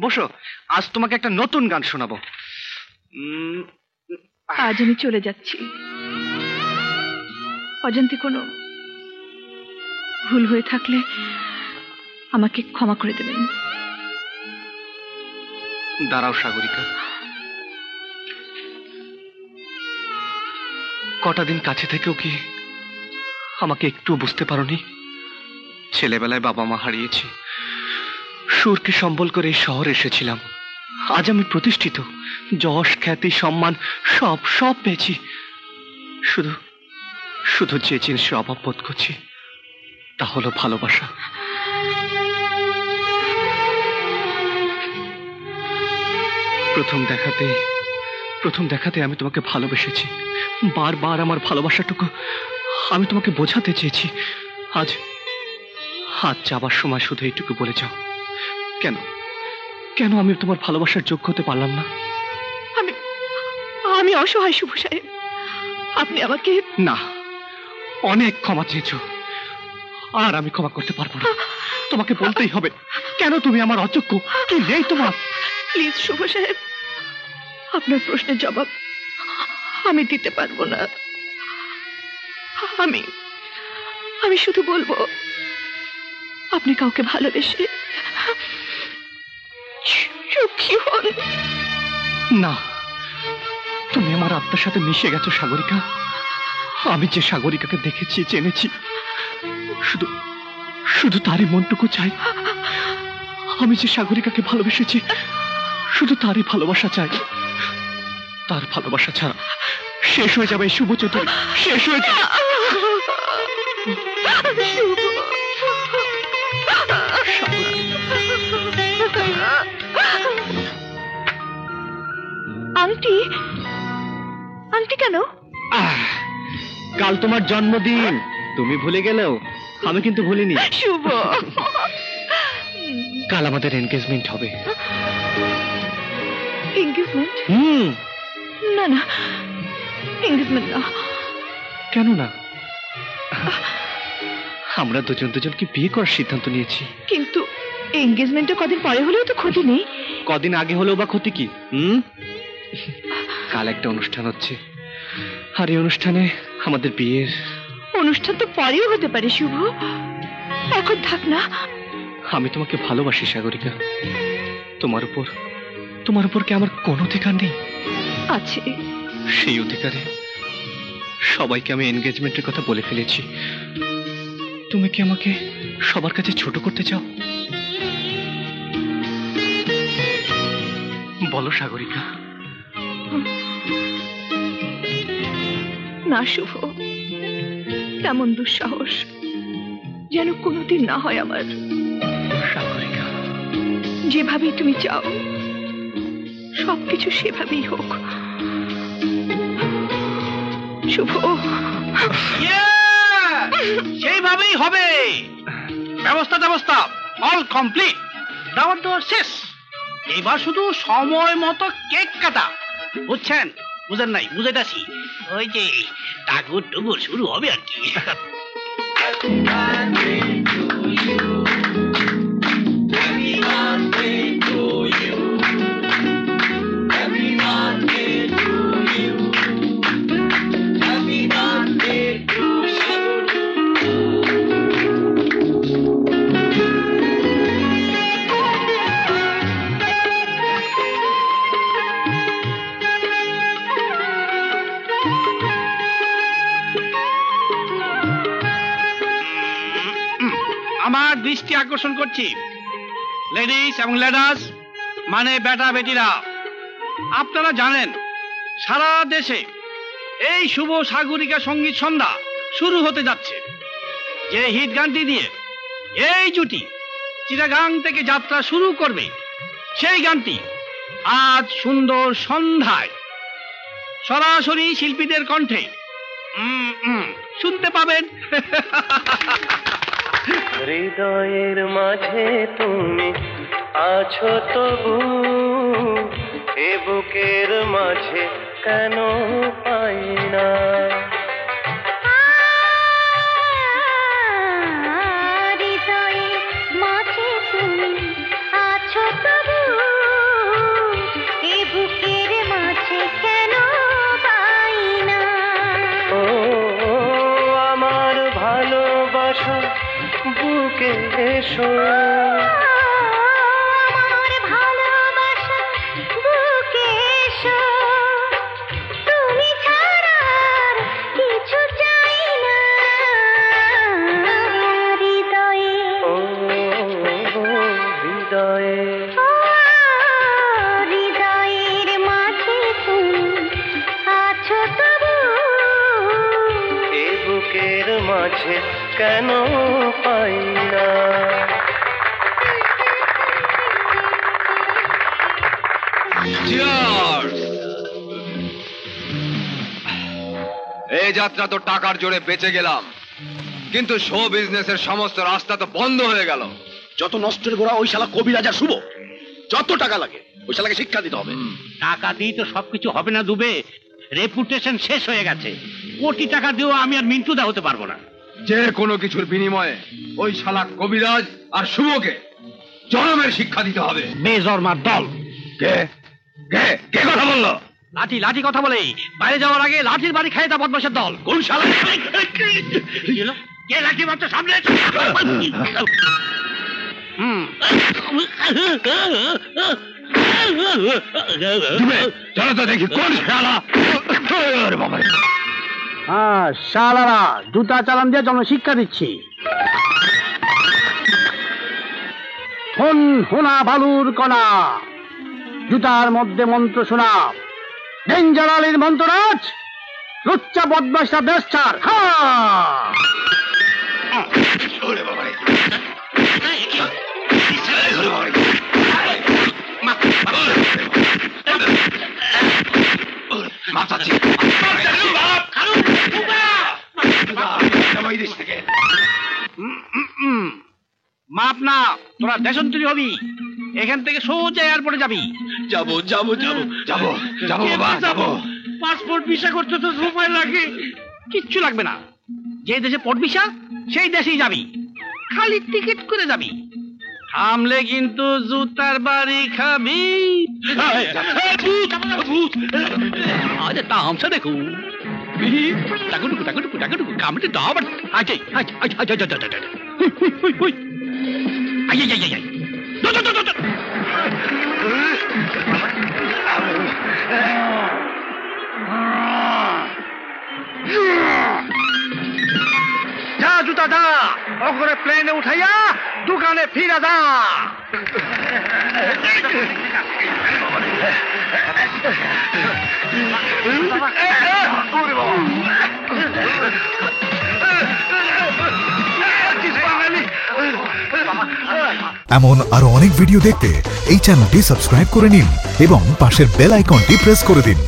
বসো, আজ তোমাকে একটা নতুন গান শোনাবো। আজ আমি চলে যাচ্ছি। অজান্তে কোনো ভুল হয়ে থাকলে আমাকে ক্ষমা করে দেবেন। দাঁড়াও সাগরিকা, কটা দিন কাছে থেকেও কি আমাকে একটু বুঝতে পারোনি? ছেলেবেলায় বাবা মা হারিয়েছি, সুরকে সম্বল করে এই শহরে এসেছিলাম। আজ আমি প্রতিষ্ঠিত, যশ খ্যাতি সম্মান সব সব পেয়েছি। শুধু শুধু যে জিনিসের অভাব বোধ করছি তা হলো ভালোবাসা। প্রথম দেখাতে আমি তোমাকে ভালোবেসেছি। বারবার আমার ভালোবাসাটুকু আমি তোমাকে বোঝাতে চেয়েছি। আজ যাবার সময় শুধু এইটুকু বলে যাও, কেন কেন আমি তোমার ভালোবাসার যোগ্য হতে পারলাম না? আমি অসহায় শুভ সাহেব, আপনি আমাকে। না, অনেক ক্ষমা চেয়েছ, আর আমি ক্ষমা করতে পারবো না। তোমাকে বলতেই হবে, কেন তুমি আমার অযোগ্য? কি নেই তোমার? প্লিজ শুভ সাহেব, আপনার প্রশ্নের জবাব আমি দিতে পারবো না। আমি শুধু বলবো, আপনি কাউকে ভালোবেসে সুখী হন। না, তুমি আমার আত্মার সাথে মিশে গেছো সাগরিকা। আমি যে সাগরিকাকে দেখেছি, জেনেছি, শুধু তারই মনটুকু চাই। আমি যে সাগরিকাকে ভালোবেসেছি, শুধু তারই ভালোবাসা চাই। তার ভালোবাসা ছাড়া শেষ হয়ে যাবে এই শুভ চতুর্থী, শেষ হয়ে যাবে। আন্টি, আন্টি কেন? কাল তোমার জন্মদিন, তুমি ভুলে গেলেও আমি কিন্তু ভুলিনি। শুভ, কাল আমাদের এনগেজমেন্ট হবে। এনগেজমেন্ট? না না, এনগেজমেন্ট না। কেন না? আমরা দুজনকে বিয়ে করার সিদ্ধান্ত নিয়েছি। কিন্তু এনগেজমেন্টটা কদিন পরে হলেও তো ক্ষতি নেই। কদিন আগে হলেও বা ক্ষতি কি? কাল একটা অনুষ্ঠান হচ্ছে, আর এই অনুষ্ঠানে আমাদের বিয়ের। অনুষ্ঠান তো পরেও হতে পারে শুভ, এখন থাক না। আমি তোমাকে ভালোবাসি সাগরিকা। তোমার উপর কি আমার কোনো অধিকার নেই? আছে। সেই অধিকারে সবাইকে আমি এনগেজমেন্টের কথা বলে ফেলেছি। তুমি কি আমাকে সবার কাছে ছোট করতে চাও? বলো সাগরিকা। না শুভ, তেমন দুঃসাহস যেন কোনোদিন না হয় আমার। সাগরিকা, যেভাবেই তুমি চাও সবকিছু সেভাবেই হোক। শুভ, সেইভাবেই হবে। ব্যবস্থা অল কমপ্লিট, দাওয়াত দেওয়া শেষ। এবার শুধু সময় মতো কেক কাটা। বুঝছেন? বুঝেন নাই? বুঝেটাছি। ওই যে টাকুর টুকুর শুরু হবে আর কি। আমার দৃষ্টি আকর্ষণ করছি, লেডিস এবং লেডার্স, মানে বেটা বেটিরা, আপনারা জানেন সারা দেশে এই শুভ সাগরিকা সঙ্গীত সন্ধ্যা শুরু হতে যাচ্ছে। যে হিট গানটি দিয়ে এই জুটি চিটাগাং থেকে যাত্রা শুরু করবে, সেই গানটি আজ সুন্দর সন্ধ্যায় সরাসরি শিল্পীদের কণ্ঠে শুনতে পাবেন। হৃদয়ের মাঝে তুমি আছো তবু, এ বুকের মাঝে কেন পাই না? হৃদয়ের মাঝে তুমি আছো তবু, এসো। আমার ভালোবাসা বুকে এসো, তুমি ছাড়া আর কিছু চাই না হৃদয়ে। ও হৃদয়ে, হৃদয়ের মাঝে তুমি আছো তবু, এ বুকের মাঝে কেন পাই না। এই যাত্রা তো টাকার জোরে বেঁচে গেলাম, কিন্তু শো বিজনেসের সমস্ত রাস্তা তো বন্ধ হয়ে গেল। যত নষ্টের গোড়া ওই শালা কবিরাজা শুভ। যত টাকা লাগে ওই শালাকে শিক্ষা দিতে হবে। টাকা দিয়ে তো সবকিছু হবে না দুবে, রেপুটেশন শেষ হয়ে গেছে। কোটি টাকা দিয়েও আমি আর মিন্টুদা হতে পারবো না। যে কোনো কিছুর বিনিময়ে ওই শালা কবিরাজ আর শুভকে জনমের শিক্ষা দিতে হবে। বেজরমার দল। কে কে কে কথা বললো? লাঠি লাঠি কথা বলে বাইরে যাওয়ার আগে লাঠির বাড়ি খায় তা বদমাশের দল। কোন শালা? কে লাঠি মারছে সামনে? চলো তো দেখি কোন শালা। হ্যাঁ শালারা জুতা চালান দিয়ে জন্য শিক্ষা দিচ্ছি। হন হোনা বালুর কণা, জুতার মধ্যে মন্ত্র শোনা, ডেঞ্জার আলীর মন্ত্ররাজ, লুচ্চা বদমাশরা দেশ ছাড়। মাপ না, তোরা দেশান্তরী হবি। এখান থেকে সোজা এয়ারপোর্টে যাবি। যাবো যাবো যাবো যাবো যাবো বাবা যাবো। পাসপোর্ট ভিসা করতে তো সময় লাগে। কিচ্ছু লাগবে না, যে দেশে পোর্ট ভিসা সেই দেশেই যাবি, খালি টিকিট করে যাবি। থামলে কিন্তু জুতার বাড়ি খাবি। আরে তামসা দেখো, টাকুটুকু টাকুটুকু টাকুটুকু কামড়ে দাও। আবার আচ্ছা আচ্ছা আচ্ছা আচ্ছা আচ্ছা আচ্ছা আই আই আই আই যা জুতা যা, ওখানে প্লেনে উঠাইয়া দোকানে ফিরা যা। এমন আরো অনেক ভিডিও দেখতে এই চ্যানেলটি সাবস্ক্রাইব করে নিন এবং পাশের বেল আইকনটি প্রেস করে দিন।